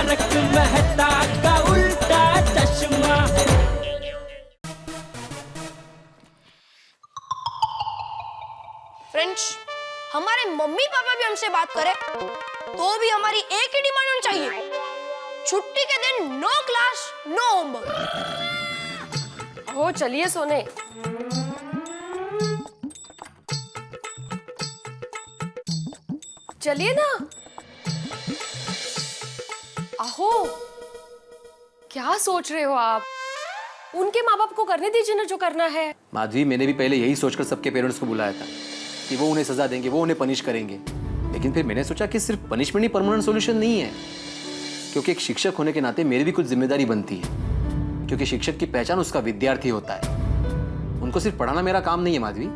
तारक मेहता का उल्टा चश्मा। फ्रेंड्स, हमारे मम्मी पापा भी हमसे बात करे तो भी हमारी एक ही डिमांड होनी चाहिए, छुट्टी के दिन नो क्लास नो होमवर्क। हो चलिए सोने। चलिए ना। आहो, क्या सोच रहे हो आप? उनके माँ बाप को करने दीजिए ना जो करना है। माधवी, मैंने भी पहले यही सोचकर सबके पेरेंट्स को बुलाया था कि वो उन्हें सजा देंगे, वो उन्हें पनिश करेंगे। लेकिन फिर मैंने सोचा कि सिर्फ पनिशमेंट ही परमानेंट सॉल्यूशन नहीं है, क्योंकि एक शिक्षक होने के नाते मेरी भी कुछ जिम्मेदारी बनती है, क्योंकि शिक्षक की पहचान उसका विद्यार्थी होता है। उनको सिर्फ पढ़ाना मेरा काम नहीं है माधवी,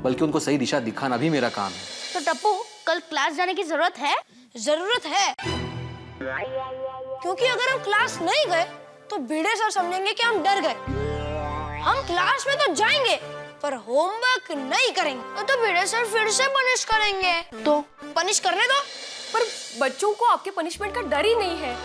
बल्कि उनको सही दिशा दिखाना भी मेरा काम है। तो टप्पू, कल क्लास जाने की जरूरत है? जरूरत है, क्योंकि अगर हम क्लास नहीं गए तो भिड़े सर समझेंगे कि हम डर गए। हम क्लास में तो जाएंगे पर होमवर्क नहीं करेंगे तो भिड़े सर फिर से पनिश करेंगे। तो पनिश करने दो। पर बच्चों को आपके पनिशमेंट का डर ही नहीं है,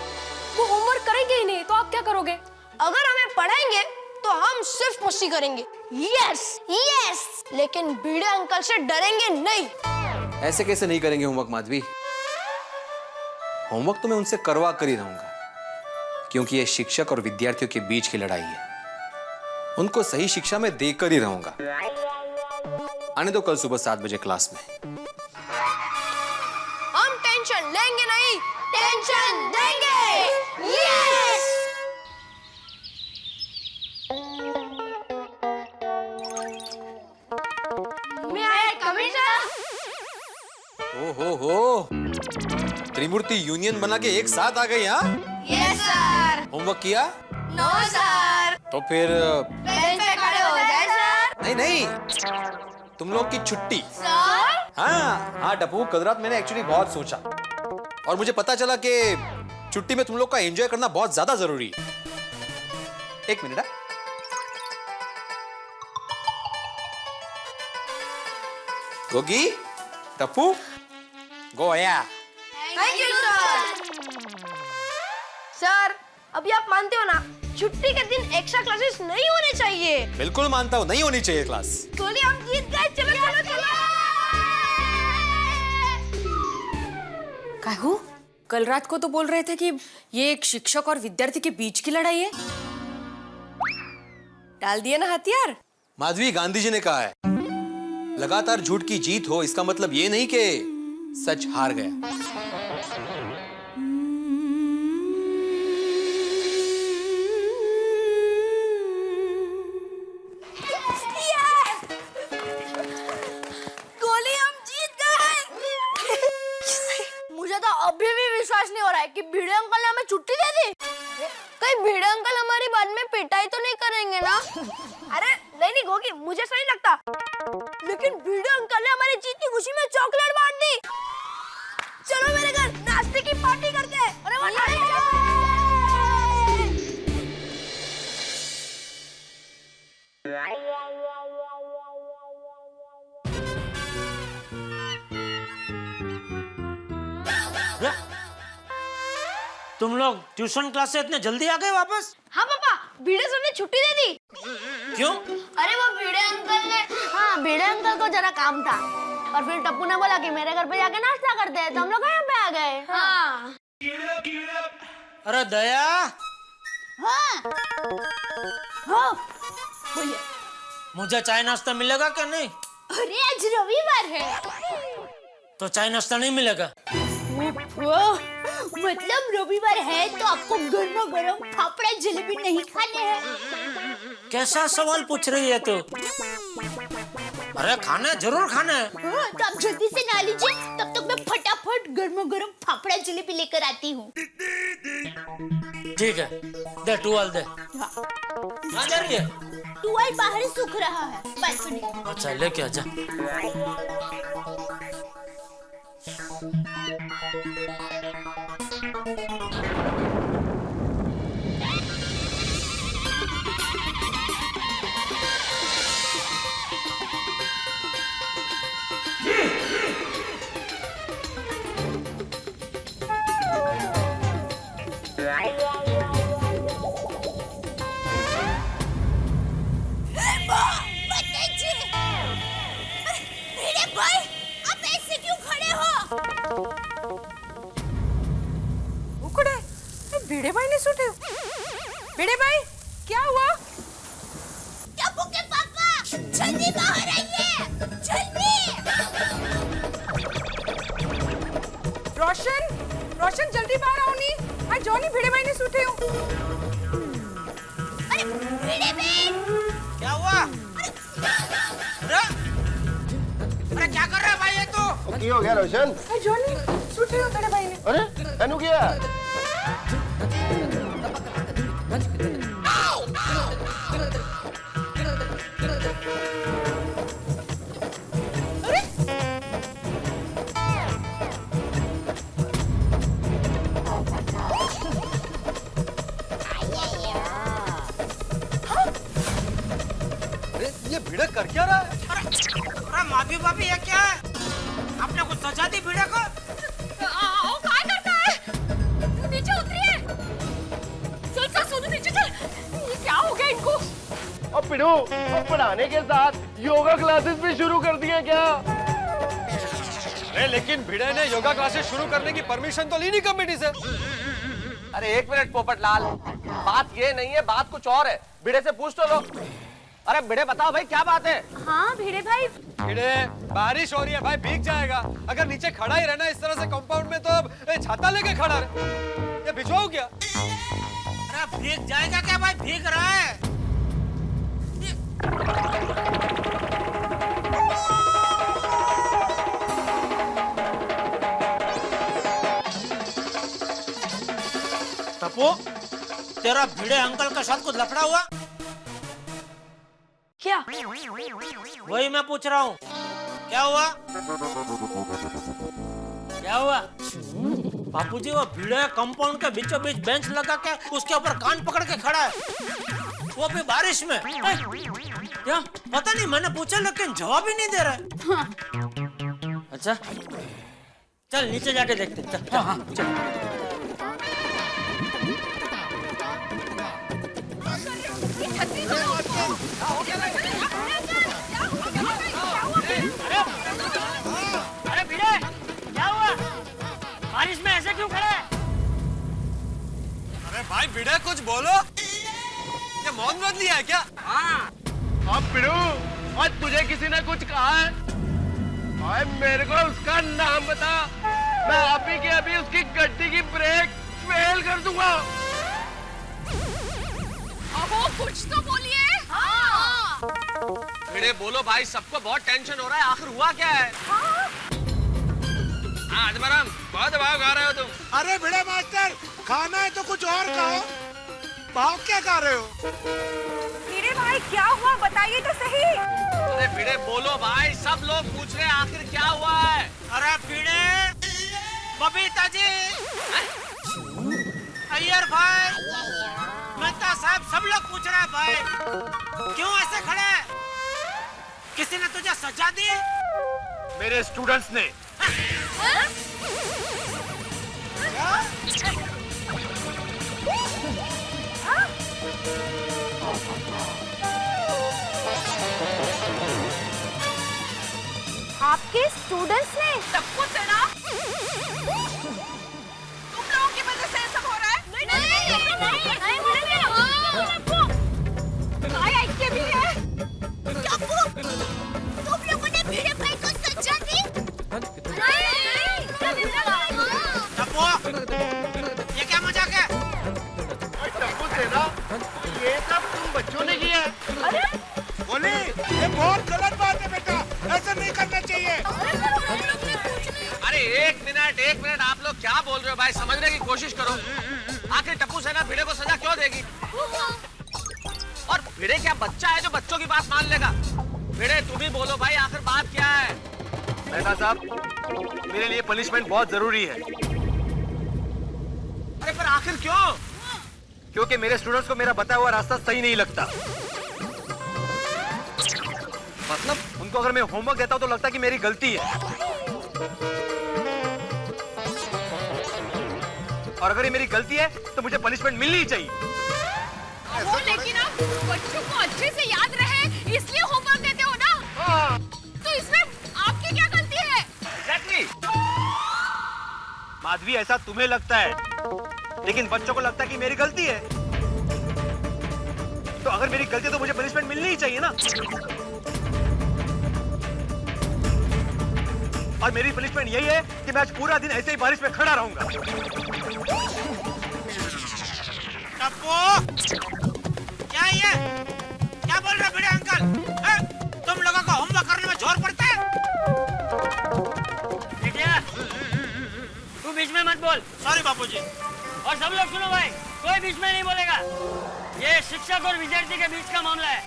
वो होमवर्क करेंगे ही नहीं, तो आप क्या करोगे? अगर हमें पढ़ाएंगे तो हम सिर्फ मस्ती करेंगे। यस यस, लेकिन भिड़े अंकल से डरेंगे नहीं। ऐसे कैसे नहीं करेंगे होमवर्क माधवी? होमवर्क तो मैं उनसे करवा कर ही रहूंगा, क्योंकि ये शिक्षक और विद्यार्थियों के बीच की लड़ाई है। उनको सही शिक्षा में देकर ही रहूंगा। आने दो कल सुबह 7 बजे क्लास में। हम टेंशन लेंगे नहीं, टेंशन देंगे। यस। मैं आया कमिश्नर। हो त्रिमूर्ति यूनियन बना के एक साथ आ गई। हाँ, यस सर। होमवर्क किया? No sir. तो फिर बेंच पे खड़े हो जाए सर। नहीं, तुम लोग की छुट्टी। सर? हाँ टप्पू, कल रात मैंने एक्चुअली बहुत सोचा और मुझे पता चला कि छुट्टी में तुम लोग का एंजॉय करना बहुत ज्यादा जरूरी है। एक मिनट। गोगी, टप्पू, गोया। Thank you sir. सर, अभी आप मानते हो ना, छुट्टी के दिन एक्स्ट्रा क्लासेस नहीं होने चाहिए। बिल्कुल मानता हूँ, नहीं होनी चाहिए क्लास। बोलिए, हम जीत गए। चलो चलो चलो। काहू, कल रात को तो बोल रहे थे कि ये एक शिक्षक और विद्यार्थी के बीच की लड़ाई है। डाल दिया ना हथियार। माधवी, गांधी जी ने कहा है, लगातार झूठ की जीत हो इसका मतलब ये नहीं कि सच हार गया। गोली, हम जीत गए। मुझे तो अभी भी विश्वास नहीं हो रहा है कि भिड़े अंकल ने हमें छुट्टी दे दी। कहीं भिड़े अंकल हमारी बाद में पिटाई तो नहीं करेंगे ना? अरे नहीं गोगी, मुझे सही लगता। लेकिन भिड़े अंकल ने हमारी जीत की खुशी में चॉकलेट बांट दी। चलो मेरे घर नाश्ते की पार्टी करते हैं। अरे तुम लोग ट्यूशन क्लास से इतने जल्दी आ गए वापस? हाँ पापा, भिड़े सर ने छुट्टी दे दी। क्यों? अरे वो भिड़े अंकल ने, हाँ भिड़े अंकल को जरा काम था और फिर टप्पू ने बोला कि मेरे घर पे जाके नाश्ता करते हैं, तो हम लोग यहाँ पे आ गए। हाँ। अरे दया। हाँ। हाँ। बोलिए। मुझे चाय नाश्ता मिलेगा क्या? नहीं। अरे आज रविवार है। तो चाय नाश्ता नहीं मिलेगा? मतलब रविवार है तो आपको गर्मा गर्म फाफड़ा जलेबी नहीं खाने हैं? कैसा सवाल पूछ रही है तू? अरे खाना जरूर खाना है। तो आप जल्दी से ना लीजिए, तब तक मैं फटाफट गर्मा गर्म फाफड़ा जलेबी लेकर आती हूँ। ठीक है, दे टुवाल दे। कहाँ जा रही है? टुवाल बाहर सूख रहा है, बालकनी। अच्छा लेके आजा। भिड़े भाई, आप ऐसे क्यों खड़े हो? उकड़े, भिड़े भाई ने सूटे। भिड़े भाई, क्या हुआ? टप्पू के पापा, जल्दी बाहर आइए, जल्दी! रोशन, रोशन जल्दी बाहर आओ नी। हाँ जॉनी भिड़े भाई ने सूटे हो। अरे भिड़े भाई, क्या हुआ? अरे क्या कर रहा है भाई ये तो? की हो गया रोशन? हाँ जॉनी सूटे हो तेरे भाई ने। अरे एनु किया? अरे ये भिड़े कर क्या रहा है? अरे माफी भाभी ये क्या है? आपने कुछ सजा दी भिड़े को? आओ क्या करता है? नीचे उतरिए। चल चल सोनू नीचे चल। ये क्या हो गया इनको? और पिड़ू, और पढ़ाने के साथ योगा क्लासेस भी शुरू कर दिए क्या? अरे लेकिन भिड़े ने योगा क्लासेस शुरू करने की परमिशन तो ली नहीं कमेटी से। अरे एक मिनट पोपटलाल, बात ये नहीं है, बात कुछ और है। भिड़े से पूछ तो लो। अरे भिड़े बताओ भाई क्या बात है? हाँ भिड़े भाई, भिड़े बारिश हो रही है भाई, भीग जाएगा। अगर नीचे खड़ा ही रहना इस तरह से कंपाउंड में तो अब छाता लेके खड़ा रहे। ये भिजवाओ क्या? अरे भीग जाएगा क्या भाई? भीग रहा है। टप्पू, तेरा भिड़े अंकल के साथ कुछ लफड़ा हुआ? क्या? वही मैं पूछ रहा हूँ, क्या हुआ? क्या हुआ? बापूजी वो भिड़े कंपाउंड के बीचों बीच बेंच लगा के उसके ऊपर कान पकड़ के खड़ा है, वो भी बारिश में। क्या पता नहीं, मैंने पूछा लेकिन जवाब ही नहीं दे रहा है। अच्छा चल नीचे जाके देखते। चल चल, हाँ, चल। अरे भिड़े क्या हुआ? बारिश में ऐसे क्यों खड़ा है? अरे भाई भिड़े कुछ बोलो। ये मौन व्रत लिया है क्या? अब पिड़ू, आज तुझे किसी ने कुछ कहा है? और मेरे को उसका नाम बता, मैं अभी के अभी उसकी गड्डी की ब्रेक फेल कर दूंगा। अब वो कुछ तो बोलिए। हाँ। भिड़े बोलो भाई, सबको बहुत टेंशन हो रहा है, आखिर हुआ क्या है? हाँ अजमरम, बहुत भाव गा रहे हो तुम। अरे भिड़े मास्टर, खाना है तो कुछ और खाओ। भाव क्या खा रहे हो? भिड़े भाई क्या हुआ बताइए तो सही। अरे भिड़े बोलो भाई, सब लोग पूछ रहे हैं आखिर क्या हुआ है? अरे भिड़े, बबीता जी, अय्यर भाई, मेहता साहब, सब लोग पूछ रहे हैं भाई क्यों ऐसे खड़े हैं? किसी ने तुझे सजा दी? मेरे स्टूडेंट्स ने। आपके स्टूडेंट्स ने? सब कुछ है ना? तुम लोगों की वजह से ये सब हो रहा है? नहीं के भी है। टप्पू, तुम लोगों ने भिड़े भाई को सजा दी? टप्पू, ये क्या मजाक है? टप्पू सेना, ये सब तुम बच्चों ने किया है। बोली, ये बहुत गलत बात है बेटा, ऐसा नहीं करना चाहिए। अरे एक मिनट, आप लोग क्या बोल रहे हो भाई? समझने की कोशिश करो। आखिर टप्पू सेना भिड़े को सजा क्यों देगी? और भिड़े क्या बच्चा है जो बच्चों की बात मान लेगा? भिड़े तुम ही बोलो भाई, आखिर बात क्या है? मेहता साहब, मेरे लिए पनिशमेंट बहुत जरूरी है। अरे पर आखिर क्यों? क्योंकि मेरे स्टूडेंट्स को मेरा बताया हुआ रास्ता सही नहीं लगता। मतलब उनको अगर मैं होमवर्क देता हूं तो लगता है कि मेरी गलती है। और अगर ये मेरी गलती है तो मुझे पनिशमेंट मिलनी ही चाहिए। वो लेकिन आप बच्चों को अच्छे से याद रहे इसलिए होमवर्क देते हो ना? तो इसमें आपकी क्या गलती है? एग्जैक्टली। माधवी, ऐसा तुम्हें लगता है, लेकिन बच्चों को लगता है कि मेरी गलती है। तो अगर मेरी गलती है तो मुझे पनिशमेंट मिलनी ही चाहिए ना। और मेरी पनिशमेंट यही है कि मैं आज पूरा दिन ऐसे ही बारिश में खड़ा रहूंगा। क्या ये? क्या बोल रहे बड़े अंकल? तुम लोगों को होमवर्क करने में जोर पड़ता है? बिटिया, तू बीच में मत बोल। सॉरी बापूजी। और सब लोग सुनो भाई, कोई बीच में नहीं बोलेगा। ये शिक्षक और विद्यार्थी के बीच का मामला है।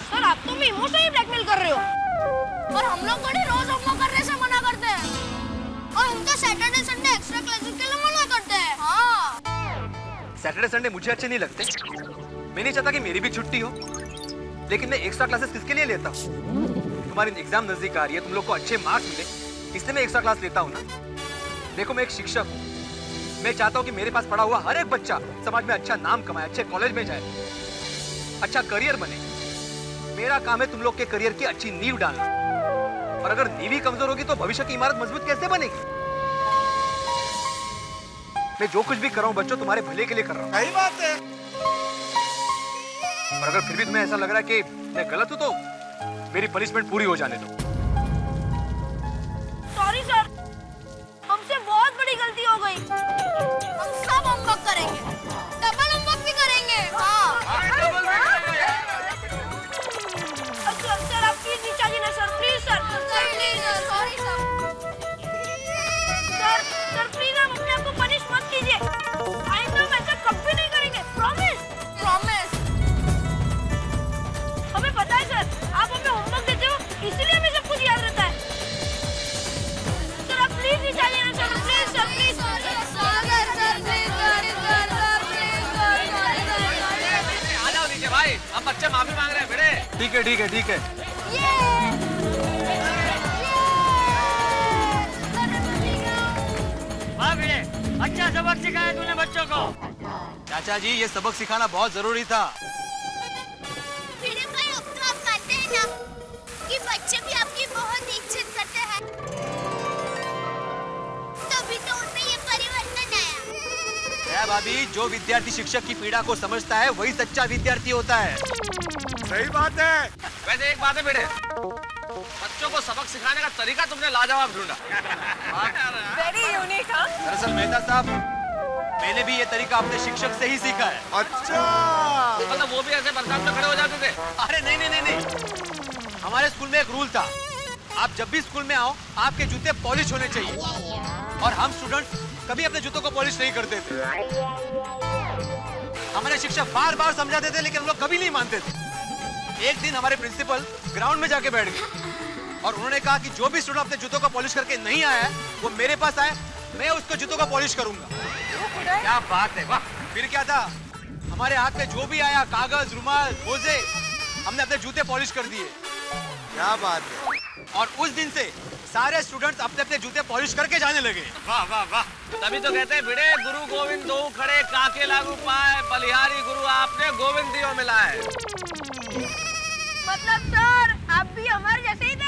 सर आप तो इमोशनली ब्लैकमेल कर रहे हो। और हम लोग बड़े रोज होमवर्क करने से मना करते हैं। और हम तो सैटरडे संडे एक्स्ट्रा क्लासेस के लिए मना करते हैं। हाँ। सैटरडे संडे मुझे अच्छे नहीं लगते। मैं नहीं चाहता कि मेरी भी छुट्टी हो, लेकिन मैं एक्स्ट्रा क्लासेस किसके लिए लेता हूँ? तुम्हारी एग्जाम नजदीक आ रही है, तुम लोग को अच्छे मार्क्स मिले, इसलिए मैं एक्स्ट्रा क्लास लेता हूँ ना। देखो, मैं एक शिक्षक हूँ। मैं चाहता हूँ कि मेरे पास पढ़ा हुआ हर एक बच्चा समाज में अच्छा नाम कमाए, अच्छे कॉलेज में जाए, अच्छा करियर बने। मेरा काम है तुम लोग के करियर की अच्छी नींव डालना। और अगर नींव ही कमजोर होगी तो भविष्य की इमारत मजबूत कैसे बनेगी? मैं जो कुछ भी कर रहा हूँ बच्चों, तुम्हारे भले के लिए कर रहा हूँ। सही बात है। और अगर फिर भी तुम्हें ऐसा लग रहा है कि मैं गलत हूँ तो मेरी पनिशमेंट पूरी हो जाने दो। सॉरी सर, हमसे बहुत बड़ी गलती हो गई। हम सब होमवर्क करेंगे, डबल होमवर्क भी करेंगे। हाँ। सर आप प्लीज नीचा जी ना sir, please sir. Please sorry sir. Sir please आप अपने आप को पनिश मत कीजिए। आइंदा हम ऐसा कभी नहीं करेंगे, प्रॉमिस। प्रॉमिस। हमें पता है सर, आप हमें होमवर्क देते हो, इसीलिए हमें सब कुछ याद रहता है। सर आप प्लीज नीचा जी ना सर, प्लीज सर, प्लीज। आ जाओ नीचे भाई, अब बच्चे माफी मांग रहे हैं भिड़े। ठीक है, ठीक है, ठीक है। वाह भिड़े, अच्छा सबक सिखाया तूने बच्चों को। चाचा जी, ये सबक सिखाना बहुत जरूरी था। भिड़े भाई, अब तो आप मानते हैं ना कि बच्चे भी आपकी बहुत इज्जत करते हैं, तभी तो उनमें ये परिवर्तन आया। भाभी, जो विद्यार्थी शिक्षक की पीड़ा को समझता है वही सच्चा विद्यार्थी होता है। सही बात है। वैसे एक बात है भिड़े, बच्चों को सबक सिखाने का तरीका तुमने लाजवाब ढूंढा। Very unique. हाँ, दरअसल मेहता साहब, मैंने भी ये तरीका अपने शिक्षक से ही सीखा है। अच्छा। मतलब वो भी ऐसे बरसात में खड़े हो जाते थे? अरे नहीं नहीं नहीं नहीं, हमारे स्कूल में एक रूल था, आप जब भी स्कूल में आओ आपके जूते पॉलिश होने चाहिए। और हम स्टूडेंट्स कभी अपने जूतों को पॉलिश नहीं करते थे। हमारे शिक्षक बार बार समझाते थे, लेकिन हम लोग कभी नहीं मानते थे। एक दिन हमारे प्रिंसिपल ग्राउंड में जाके बैठ गए और उन्होंने कहा कि जो भी स्टूडेंट अपने जूतों को पॉलिश करके नहीं आया है वो मेरे पास आए, मैं उसको जूतों को पॉलिश करूंगा। क्या बात है, वाह। फिर क्या था, हमारे हाथ में जो भी आया, कागज, रुमाल, मोजे, हमने अपने जूते पॉलिश कर दिए। क्या बात है। और उस दिन से सारे स्टूडेंट्स अपने अपने जूते पॉलिश करके जाने लगे। वाह वाह वाह। तभी तो कहते हैं भिड़े, गुरु गोविंद दो खड़े, काके लागू पाए, बलिहारी गुरु आपने गोविंद दियो मिलाए। मतलब सर, आप भी हमारे जैसे ही थे।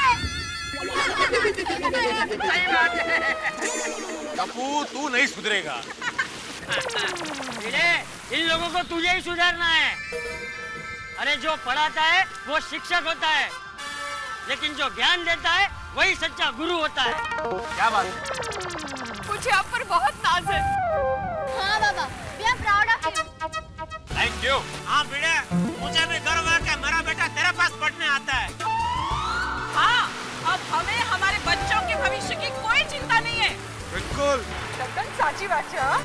सही बात है। टप्पू, तू नहीं सुधरेगा। भिड़े, इन लोगों को तुझे ही सुधारना है। अरे जो पढ़ाता है वो शिक्षक होता है, लेकिन जो ज्ञान देता है वही सच्चा गुरु होता है। क्या बात है? मुझे आप पर बहुत नाज है। हाँ बाबा, we are proud of you. Thank you. हाँ भिड़े, मुझे भी गर्व है कि मेरा बेटा तेरे पास पढ़ने आता है। हाँ, अब हमें हमारे बच्चों के भविष्य की कोई चिंता नहीं है। बिल्कुल। एकदम साची बात है। हाँ?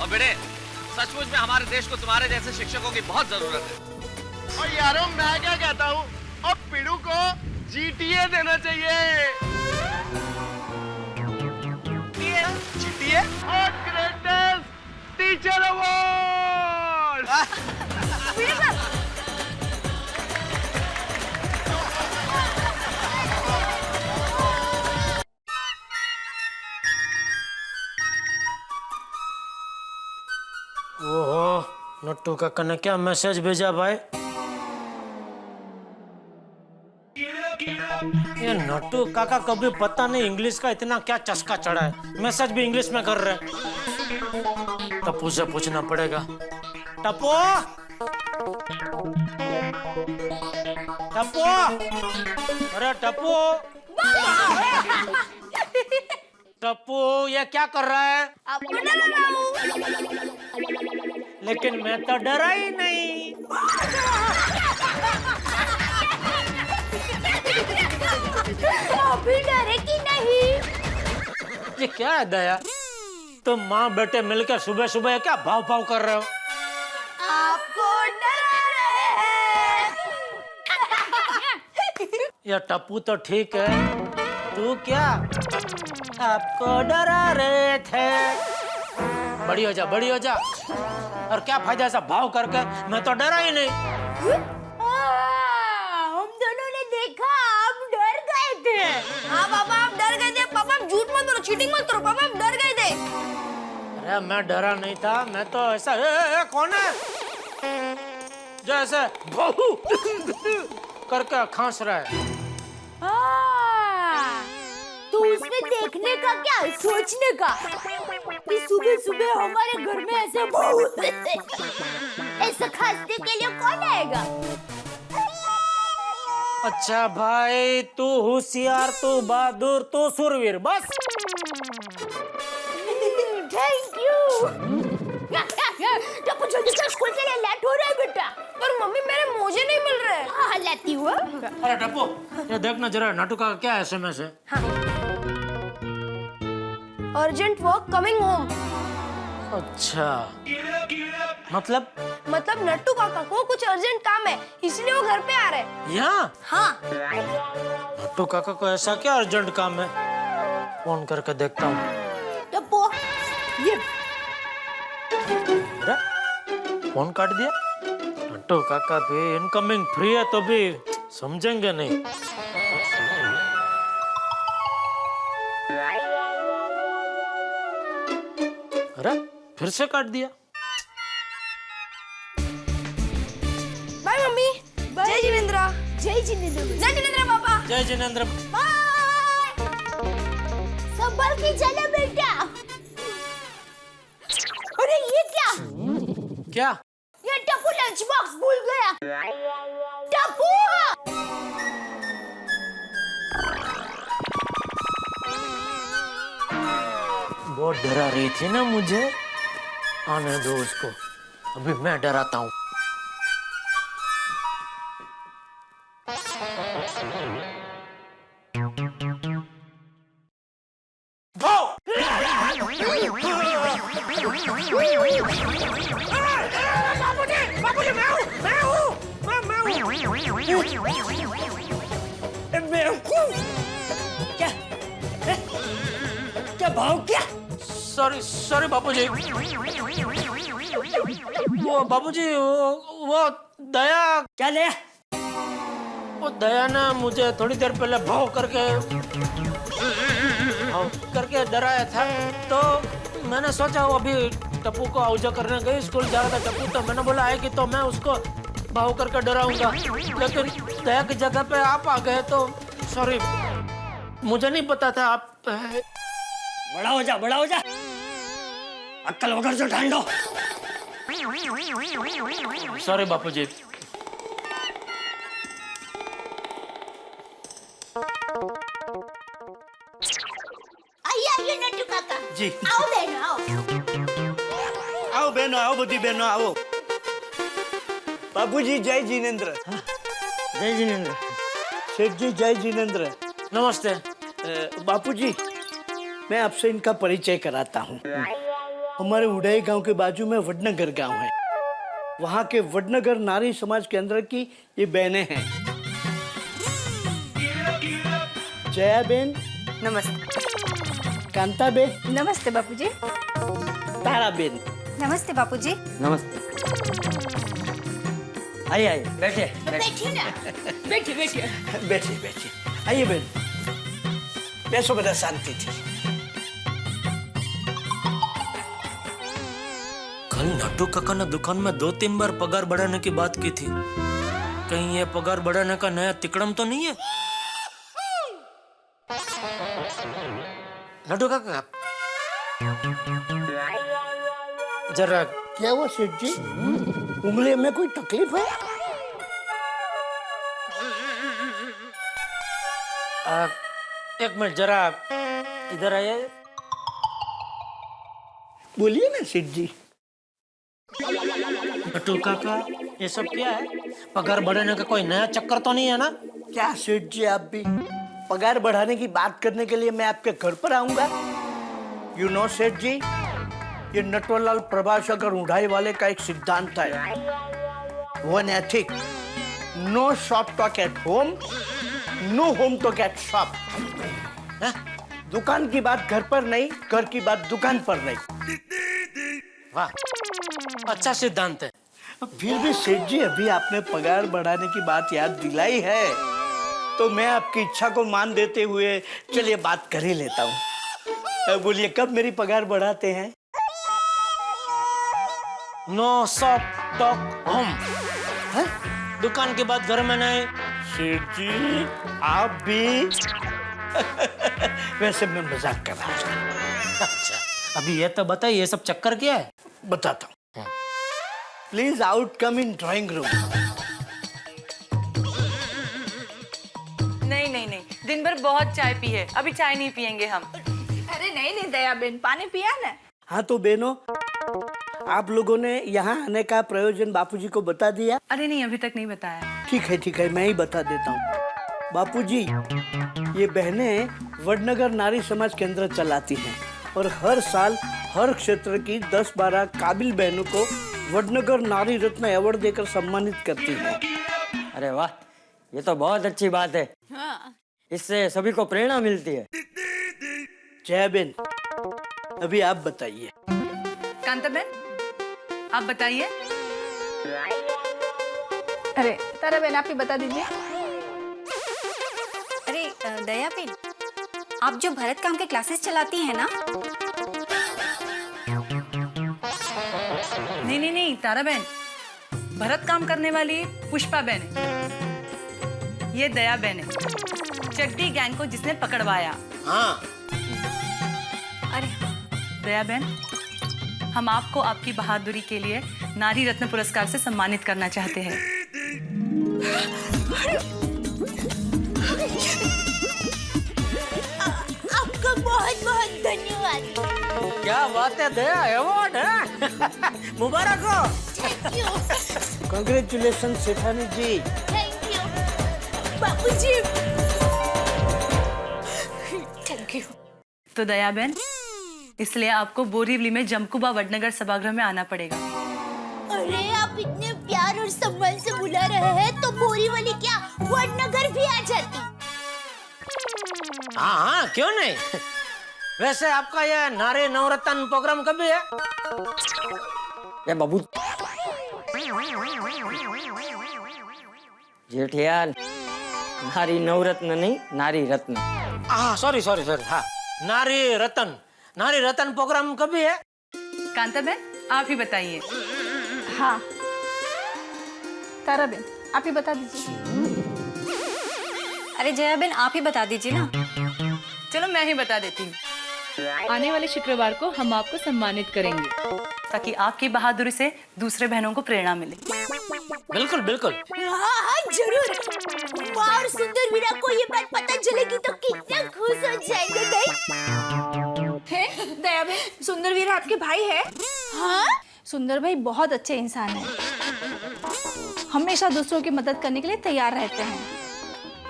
और भिड़े, सचमुच में हमारे देश को तुम्हारे जैसे शिक्षकों की बहुत जरूरत है। और यारों, मैं क्या कहता हूँ, अब पिड़ू को GTA देना चाहिए। जीटीए? और ग्रेटेस्ट टीचर अवार्ड। भिड़े सर, ओहो, नट्टू काका ने क्या मैसेज भेजा भाई? ये नट्टू काका कभी पता नहीं इंग्लिश का इतना क्या चस्का चढ़ा है, मैसेज भी इंग्लिश में कर रहे हैं। टप्पू से पूछना पड़ेगा। टप्पू, टप्पू, अरे टप्पू, टप्पू ये क्या कर रहा है? आपको डरा रहा हूँ। लेकिन मैं तो डरा ही नहीं। अभी डरे कि नहीं? ये क्या है दया? तुम माँ बेटे मिलकर सुबह सुबह क्या भाव भाव कर रहे हो? आपको डरा रहे हैं। ये टप्पू तो ठीक है, तू क्या? आपको डरा रहे थे। बड़ी हो जा, बड़ी हो जा। और क्या फायदा ऐसा भाव करके? मैं तो डरा ही नहीं। हम दोनों ने देखा आप डर गए थे। हाँ पापा आप डर गए थे। पापा आप झूठ मत बोलो, चीटिंग मत करो। पापा आप डर गए थे। अरे मैं डरा नहीं था, मैं तो ऐसा कौन है जो ऐसे बहू करके खांस रहा है? तो उसमें देखने का क्या, सोचने का कि सुबह सुबह हमारे घर में ऐसे ऐसा खांसने के लिए कौन आएगा? अच्छा भाई, तू होशियार, तू बहादुर, तू सुरवीर, बस। Thank you. जल्दी से स्कूल के लिए लेट हो रहा है बेटा। पर मम्मी मेरे मोजे नहीं मिल रहे। हाँ लाती हूँ। अरे टप्पू, ये देखना जरा नट्टू का क्या एसएमएस है? Urgent work coming home. अच्छा, मतलब नट्टू काका को कुछ अर्जेंट काम है, इसलिए वो घर पे आ रहे हैं। यहाँ? हाँ। नट्टू काका को ऐसा क्या अर्जेंट काम है? फोन करके देखता हूँ। टप्पू, ये अरे फोन काट दिया। नट्टू काका भी इनकमिंग फ्री है तो भी समझेंगे नहीं। अरे फिर से काट दिया। Bye mummy. जय जिनेंद्र। जय जिनेंद्र। जय जिनेंद्र पापा। जय जिनेंद्र। बाय। संभल के चले बेटा। अरे ये क्या? क्या? ये टप्पू लंच बॉक्स भूल गया। टप्पू! बहुत डरा रही थी ना मुझे, आने दो उसको, अभी मैं डराता हूँ। क्या भाव क्या? सॉरी बापूजी। वो बापूजी, वो दया। क्या दया? वो दया ने मुझे थोड़ी देर पहले भाव करके डराया था, तो मैंने सोचा वो अभी टप्पू को आउजा करने गई, स्कूल जा रहा था टप्पू, तो मैंने बोला आएगी तो मैं उसको भाव करके डराऊंगा, लेकिन दया की जगह पे आप आ गए तो सॉरी, मुझे नहीं पता था आप। बड़ा हो जा, अक्कल वगैरह जो ढांडो। सॉरी बापूजी। आइए नट्टू काका जी। आओ बहन आओ। आओ बहनों, आओ बुद्धि बहनों, आओ। बाबूजी जय जिनेंद्र। जय जिनेंद्र। सेठ जी जय जिनेंद्र। नमस्ते। बापूजी, मैं आपसे इनका परिचय कराता हूँ। हमारे उड़ाई गांव के बाजू में वडनगर गांव है, वहाँ के वडनगर नारी समाज केंद्र की ये बहनें हैं। जया बेन, नमस्ते। कांता बेन, नमस्ते बापूजी। तारा बेन। नमस्ते बापूजी। नमस्ते। आइए बैठे। बैठिए ना। बैठिए। आइए बेन, बैठो बेटा, शांति थी। कल नट्टू काका ने दुकान में 2-3 बार पगार बढ़ाने की बात की थी। कहीं ये पगार बढ़ाने का नया तिकड़म तो नहीं है? नट्टू काका जरा क्या हुआ सेठ जी? उंगली में कोई तकलीफ है? एक मिनट जरा इधर आइए। बोलिए ना सेठ जी। नट्टू काका ये सब क्या है? पगार बढ़ाने का कोई नया चक्कर तो नहीं है ना? क्या सेठ जी, आप भी पगार बढ़ाने की बात करने के लिए मैं आपके घर पर आऊंगा? यू नो सेठ जी, ये नटवरलाल प्रभाशंकर उड़ाई वाले का एक सिद्धांत है, one ethic, no shop talk at home, no home talk at shop. दुकान की बात घर पर नहीं, घर की बात दुकान पर नहीं। वाह, अच्छा सिद्धांत है। फिर भी सेठ जी, अभी आपने पगार बढ़ाने की बात याद दिलाई है, तो मैं आपकी इच्छा को मान देते हुए चलिए बात कर ही लेता हूँ। बोलिए, कब मेरी पगार बढ़ाते हैं? नो शॉप टॉक होम, दुकान की बात घर में नहीं। सेठ जी, आप भी वैसे मैं मजाक कर रहा था। अच्छा, अभी ये तो बताइए, ये सब चक्कर क्या है? बताता हूँ। Please out come in drawing room. नहीं नहीं नहीं, दिन भर बहुत चाय पी है, अभी चाय नहीं पियेंगे हम। अरे नहीं नहीं दया बहन, पानी पिया ना? हाँ तो बहनों, आप लोगों ने यहाँ आने का प्रयोजन बापूजी को बता दिया? अरे नहीं, अभी तक नहीं बताया। ठीक है, मैं ही बता देता हूँ। बापूजी, ये बहनें वडनगर नारी समाज केंद्र चलाती हैं और हर साल हर क्षेत्र की 10-12 काबिल बहनों को वडनगर नारी रत्न अवार्ड देकर सम्मानित करती हैं। अरे वाह, ये तो बहुत अच्छी बात है। इससे सभी को प्रेरणा मिलती है। जया बेन, अभी आप बताइए। कांता बहन, आप बताइए। अरे तारा बहन, आप ही बता दीजिए। अरे दया बेन, आप जो भरत काम के क्लासेस चलाती हैं ना? नहीं तारा बहन, भरत काम करने वाली पुष्पा बहन है, ये दया बहन है, चड्डी गैंग को जिसने पकड़वाया। हाँ। अरे दया बहन, हम आपको आपकी बहादुरी के लिए नारी रत्न पुरस्कार से सम्मानित करना चाहते हैं। आपका बहुत बहुत धन्यवाद। क्या बात है दया, अवार्ड है। मुबारक हो। Thank you. कांग्रेचुलेशन सेठानी जी। थैंक यू बापूजी। Thank you. तो दया बहन, इसलिए आपको बोरीवली में जमकुबा वडनगर सभागृह में आना पड़ेगा। अरे आप इतने प्यार और सम्मान से बुला रहे हैं तो बोरीवली क्या वडनगर भी आ जाती। हाँ, क्यों नहीं। वैसे आपका ये नारी नवरत्न प्रोग्राम कभी है? ये बाबू जेठियाल, नारी नवरत्न नहीं, नारी रत्न। हाँ, सॉरी। हाँ, नारी रत्न प्रोग्राम कभी है? कांता बहन, आप ही बताइए। हाँ तारा बहन, आप ही बता दीजिए। अरे जया बेन, आप ही बता दीजिए ना। चलो मैं ही बता देती हूँ। आने वाले शुक्रवार को हम आपको सम्मानित करेंगे ताकि आपकी बहादुरी से दूसरे बहनों को प्रेरणा मिले। बिल्कुल। हाँ जरूर। और सुंदर वीरा को ये बात पता चलेगी तो कितना खुश हो जाएंगे नहीं? है दया बहन, सुंदर वीरा आपके भाई है? हाँ, सुंदर भाई बहुत अच्छे इंसान है, हमेशा दूसरों की मदद करने के लिए तैयार रहते हैं।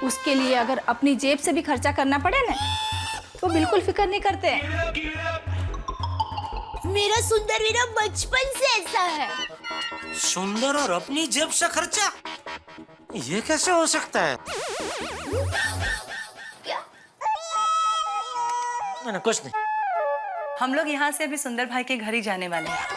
उसके लिए अगर अपनी जेब से भी खर्चा करना पड़े ना, तो बिल्कुल फिक्र नहीं करते हैं। मेरा सुंदर वीरा बचपन से ऐसा है। सुंदर और अपनी जेब से खर्चा, ये कैसे हो सकता है? क्या? मैंने कुछ नहीं। हम लोग यहाँ से अभी सुंदर भाई के घर ही जाने वाले हैं।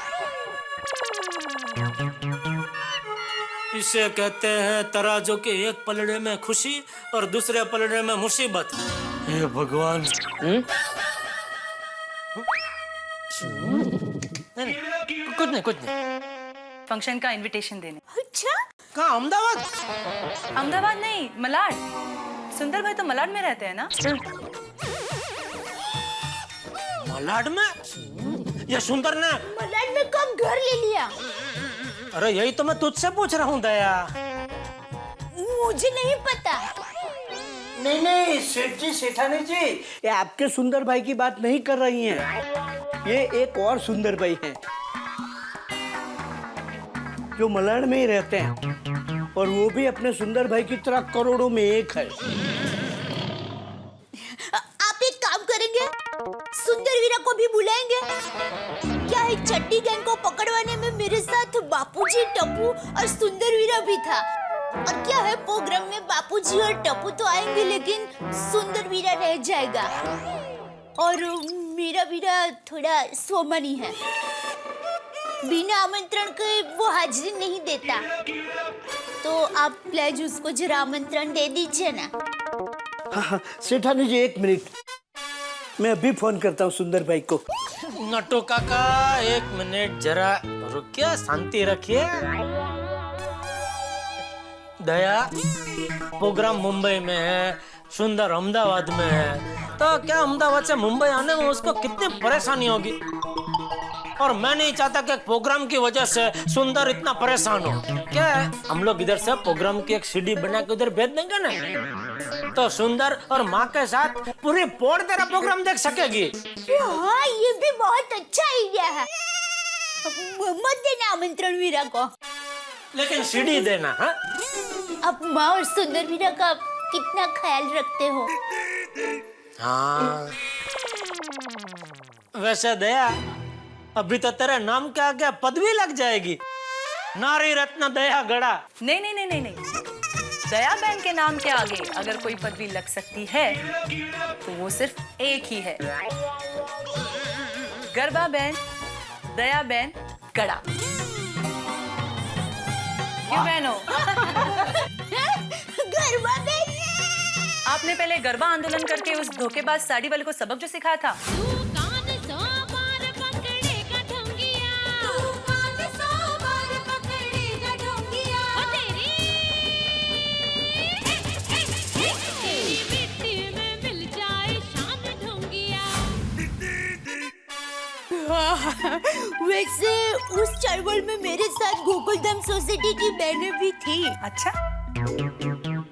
इसे कहते हैं तराजू के एक पलड़े में खुशी और दूसरे पलड़े में मुसीबत। हे भगवान। नहीं, कुछ नहीं कुछ नहीं। फंक्शन का इनविटेशन देने। अच्छा, कहाँ अहमदाबाद? अहमदाबाद नहीं, मलाड। सुंदर भाई तो मलाड में रहते हैं ना? मलाड में? ये सुंदर ने मलाड में कब घर ले लिया? अरे यही तो मैं तुझसे पूछ रहा हूँ दया। मुझे नहीं पता। नहीं नहीं सेठ जी, सेठानी जी, ये आपके सुंदर भाई की बात नहीं कर रही हैं। ये एक और सुंदर भाई हैं जो मलाड में ही रहते हैं, और वो भी अपने सुंदर भाई की तरह करोड़ों में एक है। आप एक काम करेंगे, सुंदर वीरा को भी बुलाएंगे। क्या है, चट्टी गैंग को पकड़वाने में मेरे साथ बापूजी, टप्पू और सुंदर वीरा भी था। और क्या है, प्रोग्राम में बापूजी और टप्पू तो आएंगे, लेकिन सुंदर वीरा रह जाएगा। और मेरा वीरा थोड़ा सोमनी है, बिना आमंत्रण के वो हाजिरी नहीं देता। तो आप प्लीज उसको जरा आमंत्रण दे दीजिए ना। हाँ, सेठानी जी 1 मिनट, मैं अभी फोन करता हूँ सुंदर भाई को। नटू काका 1 मिनट जरा रुकिए, शांति रखिए। दया, प्रोग्राम मुंबई में है, सुंदर अहमदाबाद में है, तो क्या अहमदाबाद से मुंबई आने में उसको कितनी परेशानी होगी। और मैं नहीं चाहता कि प्रोग्राम की वजह से सुंदर इतना परेशान हो। क्या है, हम लोग इधर से प्रोग्राम की एक सीडी बना के उधर भेज देंगे ना, तो सुंदर और माँ के साथ पूरी पौड़ तेरा प्रोग्राम देख सकेगी। हाँ, ये भी बहुत अच्छा आइडिया है। मत देना आमंत्रण वीरा को, लेकिन सीडी देना। हाँ, अब माँ और सुंदर वीरा का कितना ख्याल रखते हो। हाँ, वैसे दया, अभी तो तेरे नाम के आगे पदवी लग जाएगी, नारी रत्न दया गड़ा। नहीं नहीं नहीं नहीं नहीं, दया बहन के नाम के आगे अगर कोई पदवी लग सकती है तो वो सिर्फ एक ही है, गरबा बहन, दया बहन गड़ा। क्यों बहनों? गरबा बहन? आपने पहले गरबा आंदोलन करके उस धोखेबाज साड़ी वाले को सबक जो सिखाया था, वैसे उस चळवळ में मेरे साथ गोकुलधाम सोसाइटी की बहनें भी थी। अच्छा,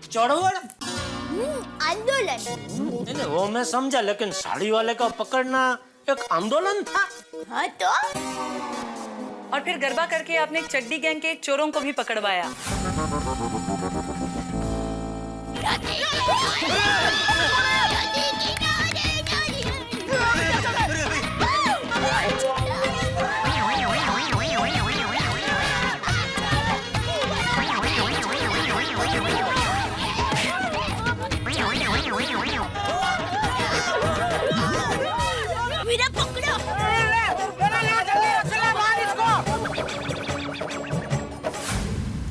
चढ़वड़ आंदोलन। नहीं, वो मैं समझा, लेकिन साड़ी वाले का पकड़ना एक आंदोलन था। हाँ तो? और फिर गरबा करके आपने चड्डी गैंग के चोरों को भी पकड़वाया। वीरा पकड़ो।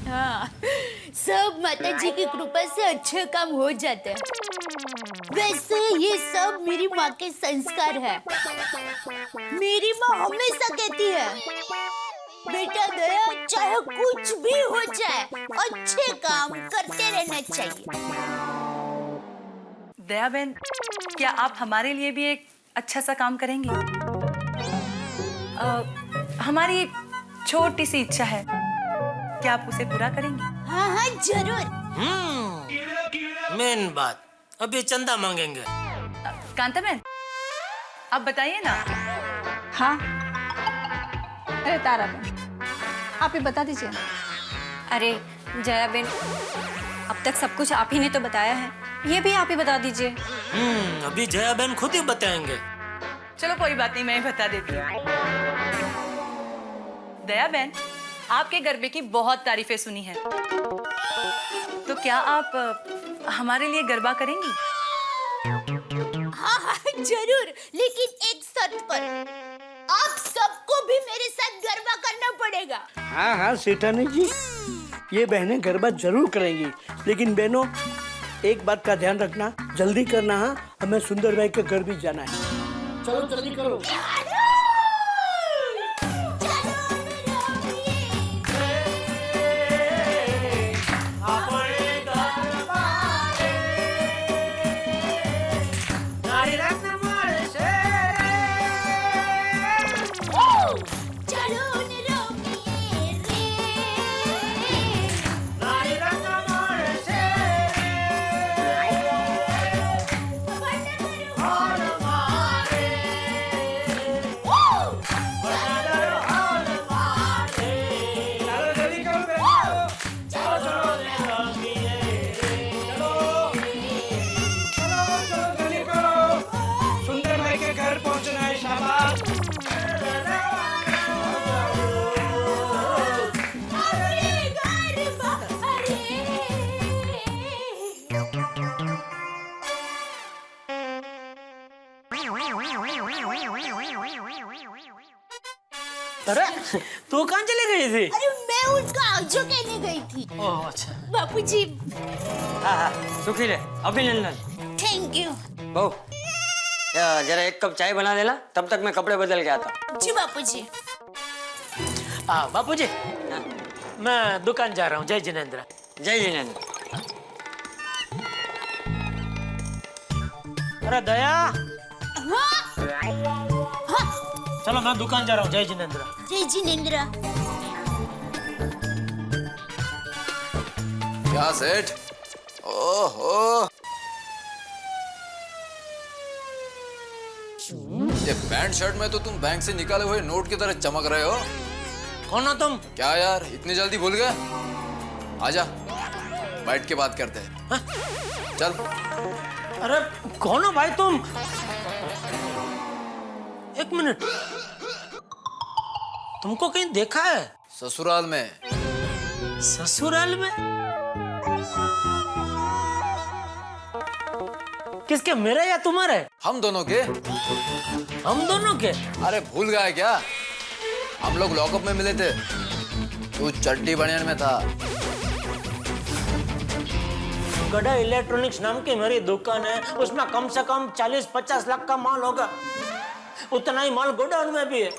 हाँ, सब माता जी की कृपा से अच्छे काम हो जाते हैं। वैसे ये सब मेरी माँ के संस्कार है। मेरी माँ हमेशा कहती है, बेटा दया, चाहे कुछ भी हो जाए, अच्छे काम करते रहना चाहिए। दया बहन, क्या आप हमारे लिए भी एक अच्छा सा काम करेंगी? हमारी छोटी सी इच्छा है, क्या आप उसे पूरा करेंगी? हाँ हाँ जरूर। मेन बात, अभी चंदा मांगेंगे। कांता बहन, आप बताइए ना। हाँ, अरे तारा बहन, आप ही बता दीजिए। अरे जया बेन, अब तक सब कुछ आप ही ने तो बताया है, ये भी आप ही बता दीजिए। अभी जया बहन खुद ही बताएंगे। चलो कोई बात नहीं, मैं ही बता देती हूँ। दया बहन, आपके गरबे की बहुत तारीफें सुनी है, तो क्या आप हमारे लिए गरबा करेंगी? हाँ हाँ जरूर, लेकिन एक शर्त पर। आप सबको भी मेरे साथ गरबा करना पड़ेगा। हाँ हाँ सेठानी जी, ये बहनें गरबा जरूर करेंगी, लेकिन बहनों एक बात का ध्यान रखना, जल्दी करना। हाँ, हमें सुंदर भाई के घर भी जाना है। चलो जल्दी करो। अरे तू कहाँ चली गई थी? अरे मैं उनका आजो कहने गई थी। ओह अच्छा। बापूजी हाँ हाँ सुखी रहे, अभिनंदन। Thank you. बहू जरा एक कप चाय बना देना, तब तक मैं कपड़े बदल के आता। जी बापूजी। बापूजी मैं दुकान जा रहा हूँ। जय जिनेंद्र। जय जिनेंद्र। अरे दया हाँ चलो मैं दुकान जा रहा हूँ। जय जिनेंद्र। जय जिनेंद्र। क्या सेठ? ओहो, ये पैंट शर्ट में तो तुम बैंक से निकाले हुए नोट की तरह चमक रहे हो। कौन हो तुम? क्या यार इतनी जल्दी भूल गए? आजा बैठ के बात करते हैं। हाँ? चल। अरे कौन हो भाई तुम? एक मिनट, तुमको कहीं देखा है? ससुराल में। ससुराल में? किसके, मेरे या तुम्हारे? हम दोनों के। हम दोनों के? अरे भूल गया क्या? हम लोग लॉकअप में मिले थे, तू चड्डी बनियान में था। गड़ा इलेक्ट्रॉनिक्स नाम की मेरी दुकान है, उसमें कम से कम 40-50 लाख का माल होगा। उतना ही माल गोडाउन में भी है।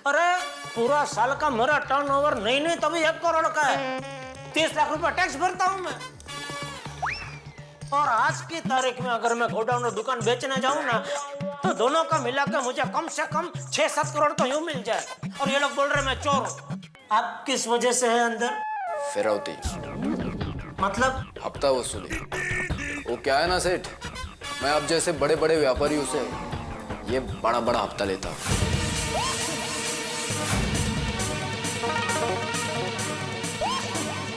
अरे पूरा साल का मेरा टर्नओवर नहीं तभी 1 करोड़ का है। 30 लाख रुपए टैक्स भरता हूँ मैं। और आज की तारीख में अगर मैं गोडाउन और दुकान बेचने जाऊँ ना, तो दोनों का मिला के मुझे कम से कम 6-7 करोड़ तो यूं मिल जाए। और ये लोग बोल रहे मैं चोर हूँ। आप किस वजह से है अंदर? फिरौती मतलब? हफ्ता वसूली। वो क्या है ना सेठ, मैं अब जैसे बड़े बड़े व्यापारियों से ये बड़ा बड़ा हफ्ता लेता हूँ।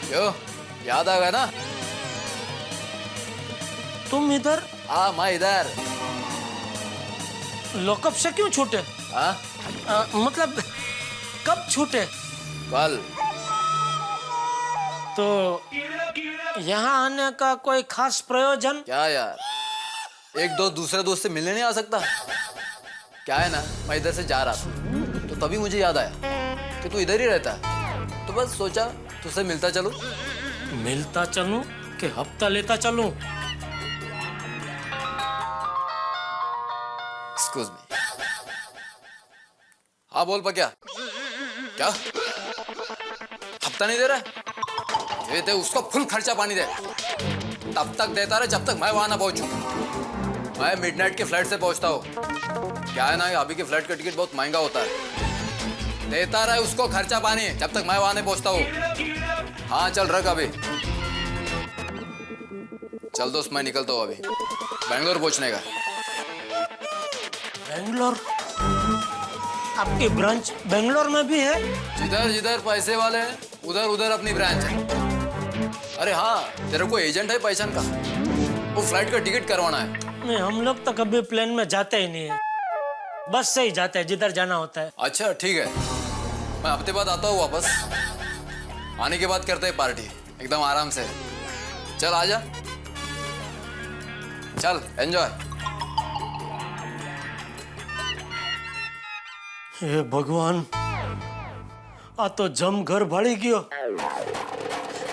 क्यों, याद आ गया ना? तुम इधर? हाँ मैं इधर। लॉकअप से क्यों छूटे? हाँ मतलब कब छूटे? कल। तो यहाँ आने का कोई खास प्रयोजन? क्या यार, एक दोस्त दूसरे दोस्त से मिलने नहीं आ सकता? क्या है ना, मैं इधर से जा रहा था तो तभी मुझे याद आया कि तू इधर ही रहता है, तो बस सोचा तुझसे मिलता चलूं। मिलता चलूं कि हफ्ता लेता चलूं? Excuse me. हाँ बोल पक्या। क्या हफ्ता नहीं दे रहा? ये दे उसको फुल खर्चा पानी दे। तब तक देता रहे जब तक मैं वहां ना पहुंचूं। मैं मिडनाइट के फ्लाइट से पहुंचता हूँ। क्या है ना, अभी के फ्लाइट का टिकट बहुत महंगा होता है। देता रहे उसको खर्चा पानी जब तक मैं वहां नहीं पहुंचता हूँ। हाँ चल रख अभी। चल दोस्त मैं निकलता हूँ अभी, बेंगलोर पहुंचने का। बेंगलोर? आपकी ब्रांच बेंगलोर में भी है? जिधर जिधर पैसे वाले हैं उधर उधर अपनी ब्रांच है। अरे हाँ, तेरे को एजेंट है पहचान का? वो फ्लाइट का टिकट करवाना है। नहीं, हम लोग तो कभी प्लेन में जाते ही नहीं है, बस से ही जाते हैं जिधर जाना होता है। अच्छा ठीक है, मैं हफ्ते बाद आता हूँ वापस। आने के बाद करते हैं पार्टी एकदम आराम से। चल आजा, चल एंजॉय। हे भगवान, आ तो जम घर भाड़ी गयो।